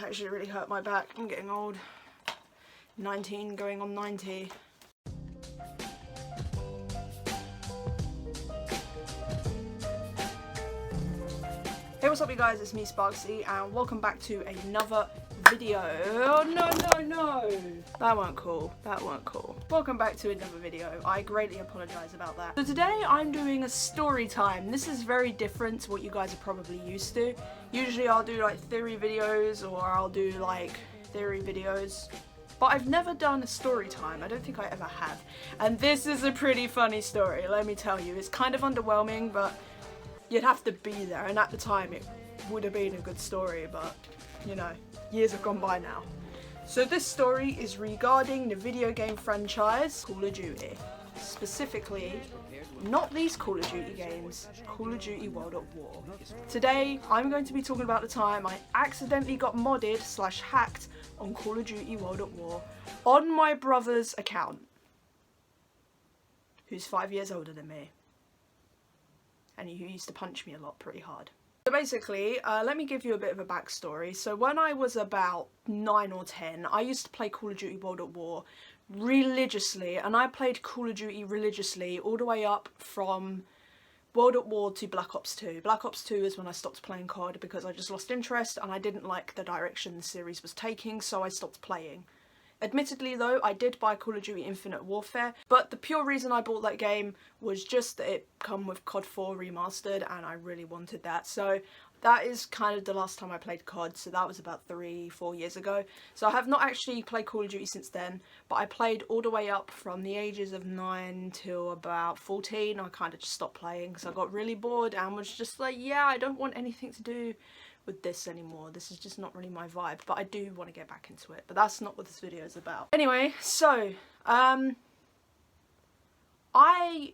actually really hurt my back. I'm getting old. 19 going on 90. Hey, what's up you guys, it's me Sparxxyy and welcome back to another video. Oh no, that weren't cool, that weren't cool. Welcome back to another video. I greatly apologise about that. So today I'm doing a story time. This is very different to what you guys are probably used to. Usually I'll do like theory videos or I'll do like theory videos, but I've never done a story time. I don't think I ever have. And this is a pretty funny story, let me tell you. It's kind of underwhelming, but you'd have to be there, and at the time it would have been a good story, but you know, years have gone by now. So this story is regarding the video game franchise Call of Duty. Specifically, not these Call of Duty games, Call of Duty World at War. Today, I'm going to be talking about the time I accidentally got modded / hacked on Call of Duty World at War on my brother's account, who's 5 years older than me, and who used to punch me a lot pretty hard. So basically, let me give you a bit of a backstory. So when I was about 9 or 10, I used to play Call of Duty World at War religiously, and I played Call of Duty religiously all the way up from World at War to Black Ops 2. Black Ops 2 is when I stopped playing COD because I just lost interest and I didn't like the direction the series was taking, so I stopped playing. Admittedly though, I did buy Call of Duty Infinite Warfare, but the pure reason I bought that game was just that it come with COD 4 remastered and I really wanted that. So that is kind of the last time I played COD, so that was about 3-4 years ago. So I have not actually played Call of Duty since then, but I played all the way up from the ages of 9 till about 14. I kind of just stopped playing because I got really bored and was just like, yeah, I don't want anything to do with this anymore. This is just not really my vibe, but I do want to get back into it, but that's not what this video is about. Anyway, so I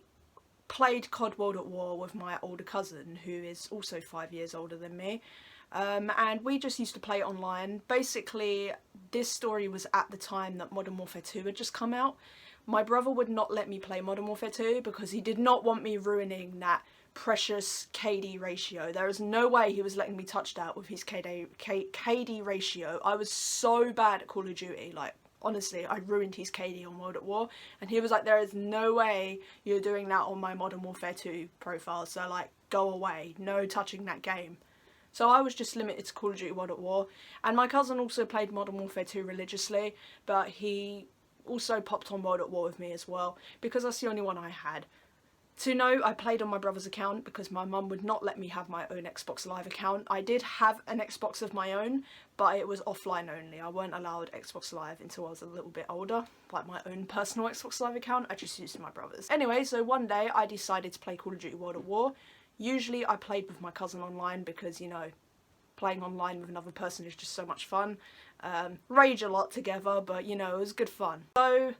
played COD World at War with my older cousin, who is also 5 years older than me, and we just used to play online. Basically, this story was at the time that Modern Warfare 2 had just come out. My brother would not let me play Modern Warfare 2 because he did not want me ruining that precious KD ratio. There is no way he was letting me touch that with his KD ratio. I was so bad at Call of Duty, like honestly, I ruined his KD on World at War, and he was like, there is no way you're doing that on my Modern Warfare 2 profile, so like, go away, no touching that game. So I was just limited to Call of Duty World at War, and my cousin also played Modern Warfare 2 religiously, but he also popped on World at War with me as well, because that's the only one I had. To know, I played on my brother's account because my mum would not let me have my own Xbox Live account. I did have an Xbox of my own, but it was offline only. I weren't allowed Xbox Live until I was a little bit older. Like my own personal Xbox Live account, I just used my brother's. Anyway, so one day I decided to play Call of Duty World at War. Usually I played with my cousin online because, you know, playing online with another person is just so much fun. Rage a lot together, but you know, it was good fun. So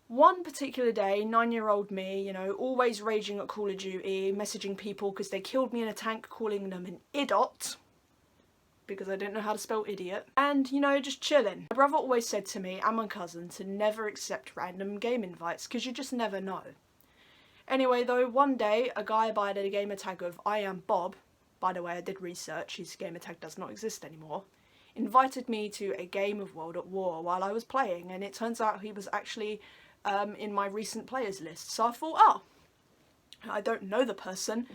one particular day, 9-year-old me, you know, always raging at Call of Duty, messaging people because they killed me in a tank, calling them an idot, because I didn't know how to spell idiot, and, you know, just chilling. My brother always said to me and my cousin to never accept random game invites, because you just never know. Anyway, though, one day, a guy by the gamer tag of I am Bob, by the way, I did research, his gamer tag does not exist anymore, invited me to a game of World at War while I was playing, and it turns out he was actually in my recent players list. So I thought, oh, I don't know the person.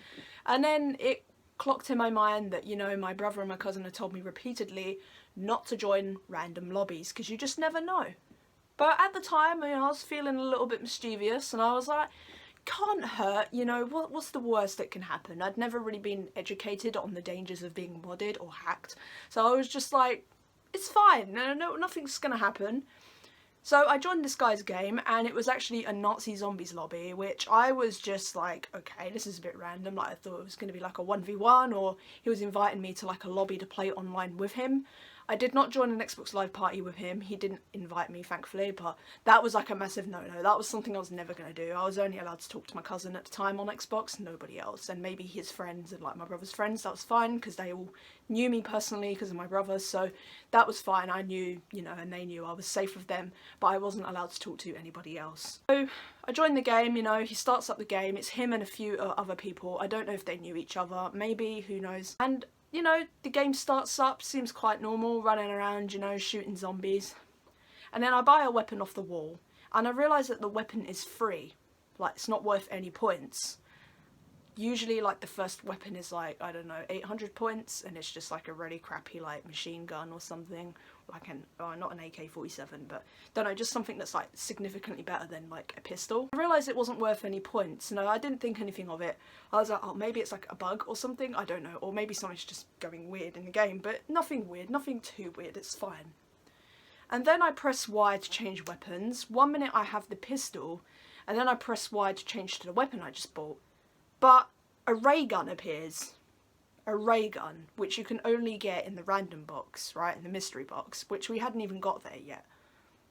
And then it clocked in my mind that, you know, my brother and my cousin had told me repeatedly not to join random lobbies because you just never know. But at the time, I was feeling a little bit mischievous and I was like, can't hurt, you know, what's the worst that can happen? I'd never really been educated on the dangers of being modded or hacked. So I was just like, it's fine, no, nothing's gonna happen. So I joined this guy's game, and it was actually a Nazi zombies lobby, which I was just like, okay, this is a bit random. Like, I thought it was going to be like a 1v1, or he was inviting me to like a lobby to play online with him. I did not join an Xbox Live party with him. He didn't invite me, thankfully, but that was like a massive no-no. That was something I was never going to do. I was only allowed to talk to my cousin at the time on Xbox, nobody else. And maybe his friends and like my brother's friends, that was fine, because they all knew me personally because of my brother, so that was fine. I knew, you know, and they knew I was safe with them, but I wasn't allowed to talk to anybody else. So I joined the game, you know, he starts up the game, it's him and a few other people. I don't know if they knew each other, maybe, who knows. And you know, the game starts up, seems quite normal, running around, you know, shooting zombies. And then I buy a weapon off the wall, and I realise that the weapon is free. Like, it's not worth any points. Usually, like, the first weapon is like, I don't know, 800 points, and it's just like a really crappy, like, machine gun or something. Like not an AK-47, but, don't know, just something that's, like, significantly better than, like, a pistol. I realised it wasn't worth any points. No, I didn't think anything of it. I was like, oh, maybe it's, like, a bug or something, I don't know. Or maybe something's just going weird in the game, but nothing weird, nothing too weird, it's fine. And then I press Y to change weapons. 1 minute I have the pistol, and then I press Y to change to the weapon I just bought. But a ray gun appears. A ray gun, which you can only get in the random box, right? In the mystery box, which we hadn't even got there yet.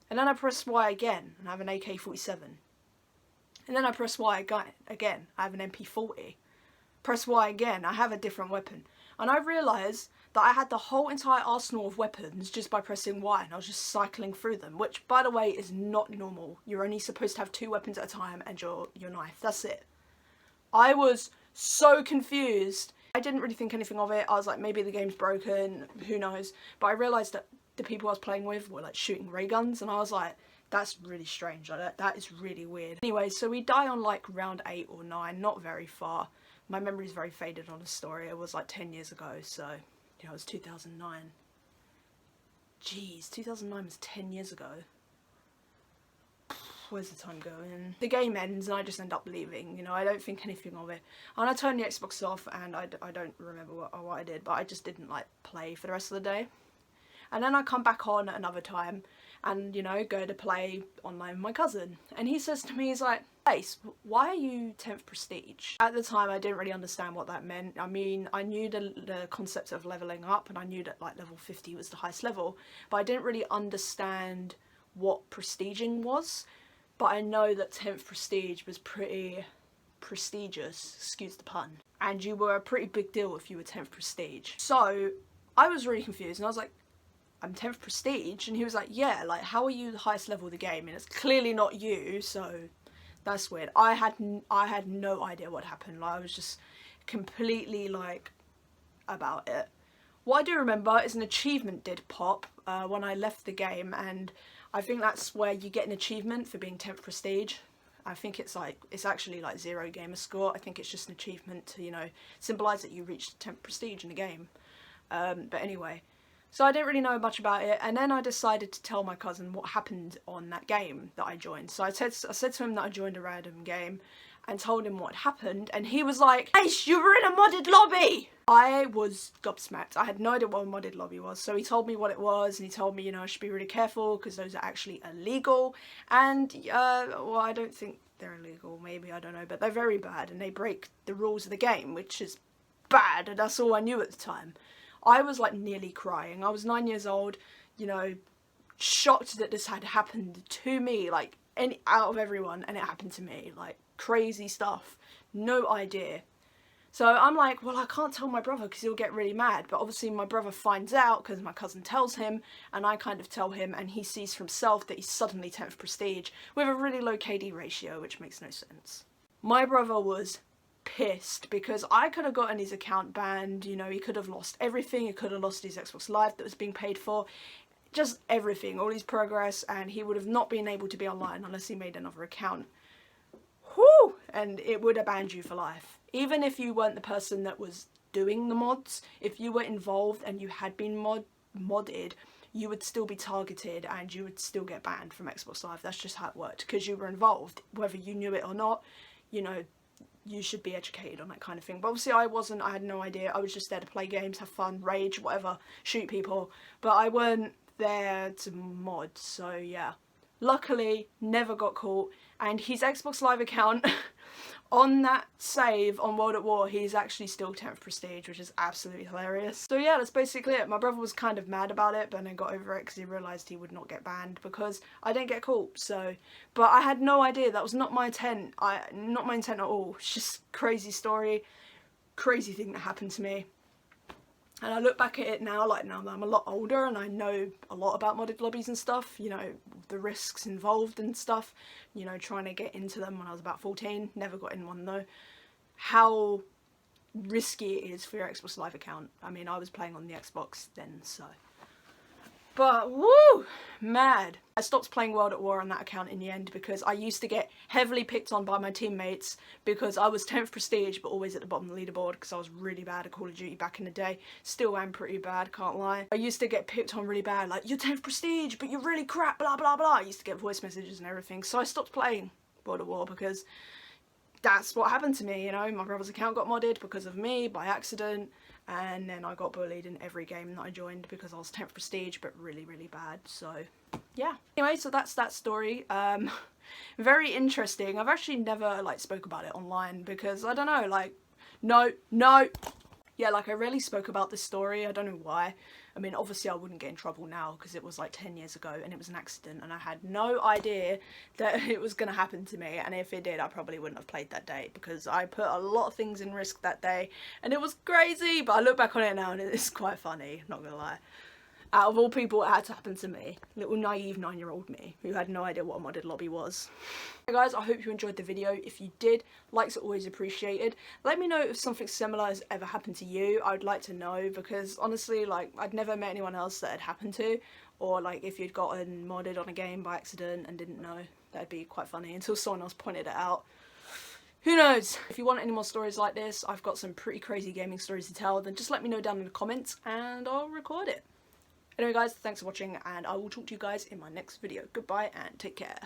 And then I press Y again, and I have an AK-47. And then I press Y again, I have an MP40. Press Y again, I have a different weapon. And I realised that I had the whole entire arsenal of weapons just by pressing Y, and I was just cycling through them, which, by the way, is not normal. You're only supposed to have 2 weapons at a time and your knife. That's it. I was so confused. I didn't really think anything of it. I was like, maybe the game's broken, who knows. But I realised that the people I was playing with were like shooting ray guns, and I was like, that's really strange. Like, that is really weird. Anyway, so we die on like round 8 or 9, not very far. My memory's very faded on the story. It was like 10 years ago, so, you know, it was 2009. Jeez, 2009 was 10 years ago. Where's the time going? The game ends and I just end up leaving, you know, I don't think anything of it. And I turned the Xbox off, and I don't remember what I did, but I just didn't, like, play for the rest of the day. And then I come back on at another time and, you know, go to play online with my cousin. And he says to me, he's like, Ace, why are you 10th Prestige? At the time, I didn't really understand what that meant. I mean, I knew the concept of levelling up, and I knew that, like, level 50 was the highest level, but I didn't really understand what prestiging was. But I know that 10th Prestige was pretty prestigious, excuse the pun. And you were a pretty big deal if you were 10th Prestige. So, I was really confused, and I was like, I'm 10th Prestige? And he was like, yeah, like, how are you the highest level of the game? And it's clearly not you, so that's weird. I had no idea what happened. Like, I was just completely, like, about it. What I do remember is an achievement did pop when I left the game, and I think that's where you get an achievement for being 10th Prestige. I think it's actually like 0 gamer score. I think it's just an achievement to, you know, symbolise that you reached 10th Prestige in the game. But anyway, so I didn't really know much about it, and then I decided to tell my cousin what happened on that game that I joined. So I said to him that I joined a random game and told him what happened, and he was like, Ace, you were in a modded lobby! I was gobsmacked. I had no idea what a modded lobby was, so he told me what it was, and he told me, you know, I should be really careful because those are actually illegal, and, well, I don't think they're illegal, maybe, I don't know, but they're very bad, and they break the rules of the game, which is bad, and that's all I knew at the time. I was, like, nearly crying. I was 9 years old, you know, shocked that this had happened to me, like, out of everyone, and it happened to me, like, crazy stuff, no idea. So I'm like, well, I can't tell my brother because he'll get really mad, but obviously my brother finds out because my cousin tells him, and I kind of tell him, and he sees for himself that he's suddenly 10th Prestige with a really low KD ratio, which makes no sense. My brother was pissed because I could have gotten his account banned, you know, he could have lost everything, he could have lost his Xbox Live that was being paid for, just everything, all his progress, and he would have not been able to be online unless he made another account. Whew! And it would have banned you for life. Even if you weren't the person that was doing the mods, if you were involved and you had been modded, you would still be targeted and you would still get banned from Xbox Live. That's just how it worked, because you were involved. Whether you knew it or not, you know, you should be educated on that kind of thing. But obviously I wasn't, I had no idea. I was just there to play games, have fun, rage, whatever, shoot people. But I weren't there to mod, so yeah. Luckily, never got caught, and his Xbox Live account, on that save on World at War, he's actually still 10th Prestige, which is absolutely hilarious. So yeah, that's basically it. My brother was kind of mad about it, but then got over it because he realised he would not get banned because I didn't get caught, so. But I had no idea, that was not my intent, not my intent at all. It's just crazy story, crazy thing that happened to me. And I look back at it now, like now that I'm a lot older and I know a lot about modded lobbies and stuff, you know, the risks involved and stuff, you know, trying to get into them when I was about 14, never got in one though. How risky it is for your Xbox Live account. I mean, I was playing on the Xbox then, so. But, woo! Mad. I stopped playing World at War on that account in the end because I used to get heavily picked on by my teammates because I was 10th prestige but always at the bottom of the leaderboard because I was really bad at Call of Duty back in the day. Still am pretty bad, can't lie. I used to get picked on really bad, like, you're 10th prestige but you're really crap, blah blah blah. I used to get voice messages and everything, so I stopped playing World at War because that's what happened to me, you know. My brother's account got modded because of me, by accident. And then I got bullied in every game that I joined because I was 10th prestige but really, really bad. So, yeah. Anyway, so that's that story. Very interesting. I've actually never, like, spoke about it online because, I don't know, like, no. Yeah, like, I rarely spoke about this story. I don't know why. I mean, obviously I wouldn't get in trouble now because it was like 10 years ago and it was an accident and I had no idea that it was going to happen to me, and if it did I probably wouldn't have played that day because I put a lot of things in risk that day and it was crazy, but I look back on it now and it's quite funny, not gonna lie. Out of all people, it had to happen to me. Little naive 9-year-old me who had no idea what a modded lobby was. Hey guys, I hope you enjoyed the video. If you did, likes are always appreciated. Let me know if something similar has ever happened to you. I would like to know because honestly, like, I'd never met anyone else that had happened to, or like if you'd gotten modded on a game by accident and didn't know. That'd be quite funny until someone else pointed it out. Who knows? If you want any more stories like this, I've got some pretty crazy gaming stories to tell, then just let me know down in the comments and I'll record it. Anyway guys, thanks for watching and I will talk to you guys in my next video. Goodbye and take care.